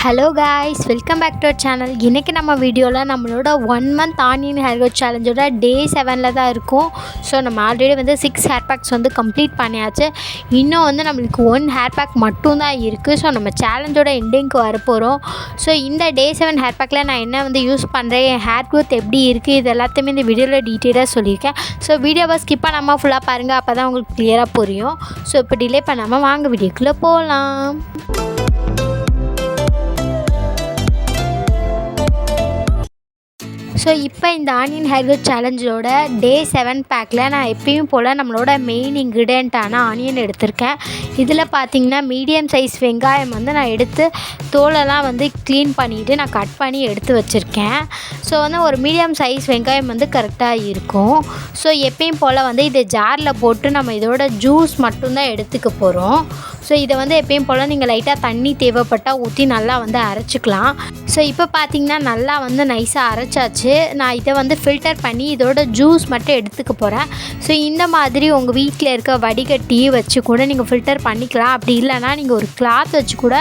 Hello guys, welcome back to our channel. இன்றைக்கி நம்ம வீடியோவில் நம்மளோட 1 மந்த் ஆனியன் ஹேர் growth சேலஞ்சோட டே 7 தான் இருக்கும். ஸோ நம்ம ஆல்ரெடி வந்து 6 ஹேர் பேக்ஸ் வந்து கம்ப்ளீட் பண்ணியாச்சு. இன்னும் வந்து நம்மளுக்கு 1 ஹேர் பேக் மட்டும்தான் இருக்குது. ஸோ நம்ம சேலஞ்சோட எண்டிங்க்கு வரப்போகிறோம். ஸோ இந்த டே 7 ஹேர் பேக்கில் நான் என்ன வந்து யூஸ் பண்ணுறேன், என் ஹேர் growth எப்படி இருக்குது, இது எல்லாத்தையுமே இந்த வீடியோவில் டீட்டெயிலாக சொல்லியிருக்கேன். ஸோ வீடியோவை ஸ்கிப் பண்ணாமல் ஃபுல்லாக பாருங்கள், அப்போ தான் உங்களுக்கு கிளியராக புரியும். ஸோ இப்போ டிலே பண்ணாமல் வாங்க வீடியோக்குள்ளே போகலாம். ஸோ இப்போ இந்த ஆனியன் ஹேர் growth சேலஞ்சோட டே 7 பேக்கில் நான் எப்பயும் போல் நம்மளோட மெயின் இன்க்ரீடியண்ட்டான ஆனியன் எடுத்திருக்கேன். இதில் பார்த்திங்கன்னா மீடியம் சைஸ் வெங்காயம் வந்து நான் எடுத்து தோலெல்லாம் வந்து க்ளீன் பண்ணிவிட்டு நான் கட் பண்ணி எடுத்து வச்சுருக்கேன். ஸோ வந்து ஒரு மீடியம் சைஸ் வெங்காயம் வந்து கரெக்டாக இருக்கும். ஸோ எப்பயும் போல் வந்து இதை ஜாரில் போட்டு நம்ம இதோட ஜூஸ் மட்டும்தான் எடுத்துக்க போகிறோம். ஸோ இதை வந்து எப்பயும் போல் நீங்கள் லைட்டாக தண்ணி தேவைப்பட்டால் ஊற்றி நல்லா வந்து அரைச்சிக்கலாம். ஸோ இப்போ பார்த்திங்கன்னா நல்லா வந்து நைஸாக அரைச்சாச்சு. நான் இதை வந்து ஃபில்டர் பண்ணி இதோட ஜூஸ் மட்டும் எடுத்துக்க போகிறேன். ஸோ இந்த மாதிரி உங்கள் வீட்டில் இருக்க வடிகட்டி வச்சு கூட நீங்கள் ஃபில்டர் பண்ணிக்கலாம். அப்படி இல்லைனா நீங்கள் ஒரு கிளாத் வச்சு கூட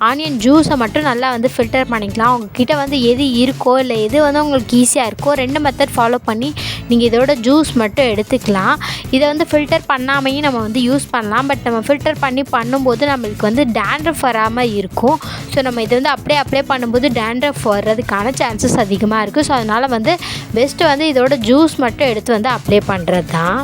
ஆனியன் ஜூஸை மட்டும் நல்லா வந்து ஃபில்டர் பண்ணிக்கலாம். உங்கள்கிட்ட வந்து எது இருக்கோ இல்லை எது வந்து உங்களுக்கு ஈஸியாக இருக்கோ 2 மெத்தட் ஃபாலோ பண்ணி நீங்கள் இதோட ஜூஸ் மட்டும் எடுத்துக்கலாம். இதை வந்து ஃபில்டர் பண்ணாமையும் நம்ம வந்து யூஸ் பண்ணலாம். பட் நம்ம ஃபில்டர் பண்ணி பண்ணும்போது நம்மளுக்கு வந்து dandruff வராமல் இருக்கும். ஸோ நம்ம இதை வந்து அப்படியே அப்ளை பண்ணும்போது dandruff வர்றதுக்கான சான்சஸ் அதிகமாக இருக்குது. ஸோ அதனால் வந்து பெஸ்ட்டு வந்து இதோட ஜூஸ் மட்டும் எடுத்து வந்து அப்ளை பண்ணுறது தான்.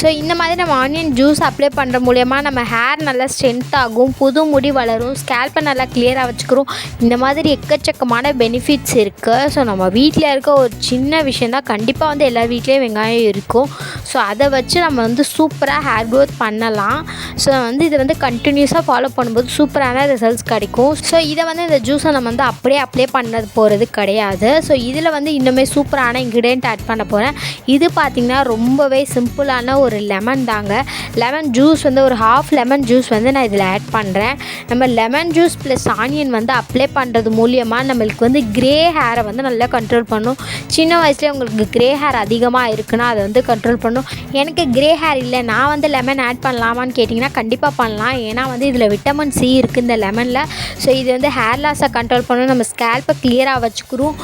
ஸோ இந்த மாதிரி நம்ம ஆனியன் ஜூஸ் அப்ளை பண்ணுற மூலயமா நம்ம ஹேர் நல்லா ஸ்ட்ரென்த் ஆகும், புது முடி வளரும், ஸ்கேல்ப்பை நல்லா கிளியராக வச்சுக்கிறோம். இந்த மாதிரி எக்கச்சக்கமான பெனிஃபிட்ஸ் இருக்குது. ஸோ நம்ம வீட்டில் இருக்க ஒரு சின்ன விஷயந்தான், கண்டிப்பாக வந்து எல்லார் வீட்லேயும் வெங்காயம் இருக்கும். ஸோ அதை வச்சு நம்ம வந்து சூப்பராக ஹேர் growth பண்ணலாம். ஸோ வந்து இதை வந்து கண்டினியூஸாக ஃபாலோ பண்ணும்போது சூப்பரான ரிசல்ட்ஸ் கிடைக்கும். ஸோ இதை வந்து இந்த ஜூஸை நம்ம வந்து அப்படியே அப்ளை பண்ண போகிறது கிடையாது. ஸோ இதில் வந்து இன்னுமே சூப்பரான இன்க்ரீடியன்ட் ஆட் பண்ண போகிறேன். இது பார்த்திங்கன்னா ரொம்பவே சிம்பிளான ஒரு லெமன் தாங்க. லெமன் ஜூஸ் வந்து ஒரு ஹாஃப் லெமன் ஜூஸ் வந்து நான் இதில் ஆட் பண்ணுறேன். நம்ம லெமன் ஜூஸ் ப்ளஸ் ஆனியன் வந்து அப்ளை பண்ணுறது மூலியமாக நம்மளுக்கு வந்து க்ரே ஹேரை வந்து நல்லா கண்ட்ரோல் பண்ணும். சின்ன வயசுலேயே உங்களுக்கு க்ரே ஹேர் அதிகமாக இருக்குன்னா அதை வந்து கண்ட்ரோல் பண்ணும். எனக்கு க்ரே ஹேர் இல்லை, நான் வந்து லெமன் ஆட் பண்ணலாமான்னு கேட்டிங்கன்னா கண்டிப்பாக பண்ணலாம். ஏன்னா வந்து இதில் விட்டமின் சி இருக்குது இந்த லெமனில். ஸோ இது வந்து ஹேர் லாஸை கண்ட்ரோல் பண்ணும், நம்ம ஸ்கேல்ப்பை கிளியராக வச்சுக்கிறோம்,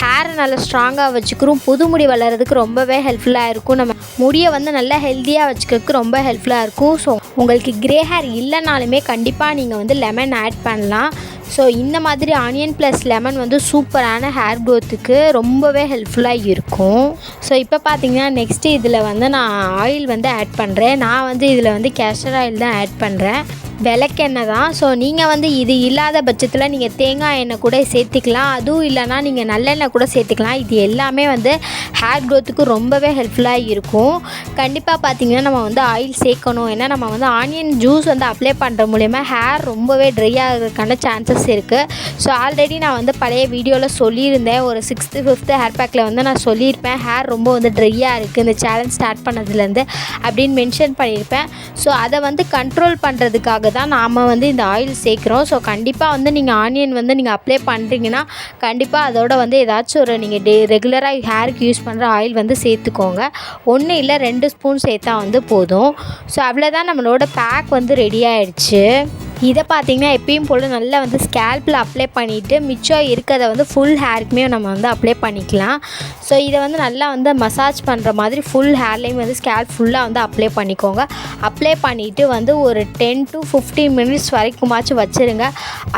ஹேரை நல்லா ஸ்ட்ராங்காக வச்சுக்கிறோம், புது முடி வளர்கிறதுக்கு ரொம்பவே ஹெல்ப்ஃபுல்லாக இருக்கும். நம்ம முடியை வந்து நல்லா ஹெல்த்தியாக வச்சுக்கிறதுக்கு ரொம்ப ஹெல்ப்ஃபுல்லாக இருக்கும். ஸோ உங்களுக்கு க்ரே ஹேர் இல்லைனாலுமே கண்டிப்பாக நீங்கள் வந்து லெமன் ஆட் பண்ணலாம். ஸோ இந்த மாதிரி ஆனியன் ப்ளஸ் லெமன் வந்து சூப்பரான ஹேர் growthக்கு ரொம்பவே ஹெல்ப்ஃபுல்லாக இருக்கும். ஸோ இப்போ பார்த்தீங்கன்னா நெக்ஸ்ட்டு இதில் வந்து நான் ஆயில் வந்து ஆட் பண்ணுறேன். நான் வந்து இதில் வந்து கேஸ்டர் ஆயில் தான் ஆட் பண்ணுறேன், விளக்கெண்ணெய் தான். ஸோ நீங்கள் வந்து இது இல்லாத பட்சத்தில் நீங்கள் தேங்காய் எண்ணெய் கூட சேர்த்துக்கலாம், அதுவும் இல்லைனா நீங்கள் நல்லெண்ணெய் கூட சேர்த்துக்கலாம். இது எல்லாமே வந்து ஹேர் growthக்கு ரொம்பவே ஹெல்ப்ஃபுல்லாக இருக்கும். கண்டிப்பாக பார்த்திங்கன்னா நம்ம வந்து ஆயில் சேர்க்கணும். ஏன்னா நம்ம வந்து ஆனியன் ஜூஸ் வந்து அப்ளை பண்ணுற மூலயமா ஹேர் ரொம்பவே ட்ரை ஆகிறதுக்கான சான்சஸ் இருக்குது. ஸோ ஆல்ரெடி நான் வந்து பழைய வீடியோவில் சொல்லியிருந்தேன், ஒரு 6th 5th ஹேர் பேக்கில் வந்து நான் சொல்லியிருப்பேன் ஹேர் ரொம்ப வந்து ட்ரையாக இருக்குது இந்த சேலஞ்ச் ஸ்டார்ட் பண்ணதுலேருந்து அப்படின்னு மென்ஷன் பண்ணியிருப்பேன். ஸோ அதை வந்து கண்ட்ரோல் பண்ணுறதுக்காக தான் நாம் வந்து இந்த ஆயில் சேர்க்குறோம். ஸோ கண்டிப்பாக வந்து நீங்கள் ஆனியன் வந்து நீங்கள் அப்ளை பண்ணுறீங்கன்னா கண்டிப்பாக அதோட வந்து ஏதாச்சும் ஒரு நீங்கள் ரெகுலராக ஹேருக்கு யூஸ் பண்ணுற ஆயில் வந்து சேர்த்துக்கோங்க. 1 இல்லை 2 ஸ்பூன் சேர்த்தா வந்து போதும். ஸோ அவ்வளோதான், நம்மளோட பேக் வந்து ரெடி ஆகிடுச்சு. இதை பார்த்திங்கன்னா எப்பயும் போல் நல்லா வந்து ஸ்கேல்ப்பில் அப்ளை பண்ணிவிட்டு மிச்சம் இருக்கிறத வந்து ஃபுல் ஹேருக்குமே நம்ம வந்து அப்ளை பண்ணிக்கலாம். ஸோ இதை வந்து நல்லா வந்து மசாஜ் பண்ணுற மாதிரி ஃபுல் ஹேர்லேயும் வந்து ஸ்கேல்ப் ஃபுல்லாக வந்து அப்ளை பண்ணிக்கோங்க. அப்ளை பண்ணிவிட்டு வந்து ஒரு 10 to 15 மினிட்ஸ் வரைக்குமாச்சும் வச்சுருங்க.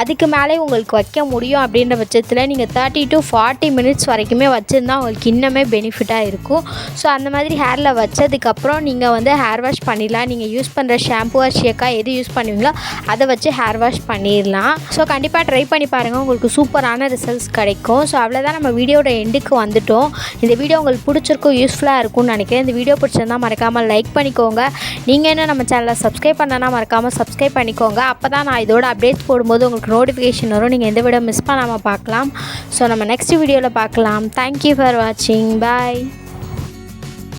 அதுக்கு மேலே உங்களுக்கு வைக்க முடியும் அப்படின்ற பட்சத்தில் நீங்கள் 30 to 40 மினிட்ஸ் வரைக்குமே வச்சுருந்தா உங்களுக்கு இன்னுமே பெனிஃபிட்டாக இருக்கும். ஸோ அந்த மாதிரி ஹேரில் வச்சதுக்கப்புறம் நீங்கள் வந்து ஹேர் வாஷ் பண்ணிடலாம். நீங்கள் யூஸ் பண்ணுற ஷாம்பு ஷேக்கா எது யூஸ் பண்ணுவீங்களோ அதை வச்சு ஹேர் வாஷ் பண்ணிடலாம். ஸோ கண்டிப்பாக ட்ரை பண்ணி பாருங்கள், உங்களுக்கு சூப்பரான ரிசல்ட்ஸ் கிடைக்கும். ஸோ அவ்வளோதான், நம்ம வீடியோட எண்டுக்கு வந்துட்டோம். இந்த வீடியோ உங்களுக்கு பிடிச்சிருக்கும், யூஸ்ஃபுல்லாக இருக்கும்னு நினைக்கிறேன். இந்த வீடியோ பிடிச்சிருந்தால் மறக்காமல் லைக் பண்ணிக்கோங்க. நீங்கள் என்ன நம்ம சேனலை சப்ஸ்கிரைப் பண்ணனா மறக்காமல் சப்ஸ்கிரைப் பண்ணிக்கோங்க. அப்போ தான் நான் இதோட அப்டேட்ஸ் போடும்போது உங்களுக்கு நோட்டிஃபிகேஷன் வரும், நீங்கள் எந்த வீடியோ மிஸ் பண்ணாமல் பார்க்கலாம். ஸோ நம்ம நெக்ஸ்ட் வீடியோவில் பார்க்கலாம். தேங்க்யூ ஃபார் வாட்சிங். பாய்.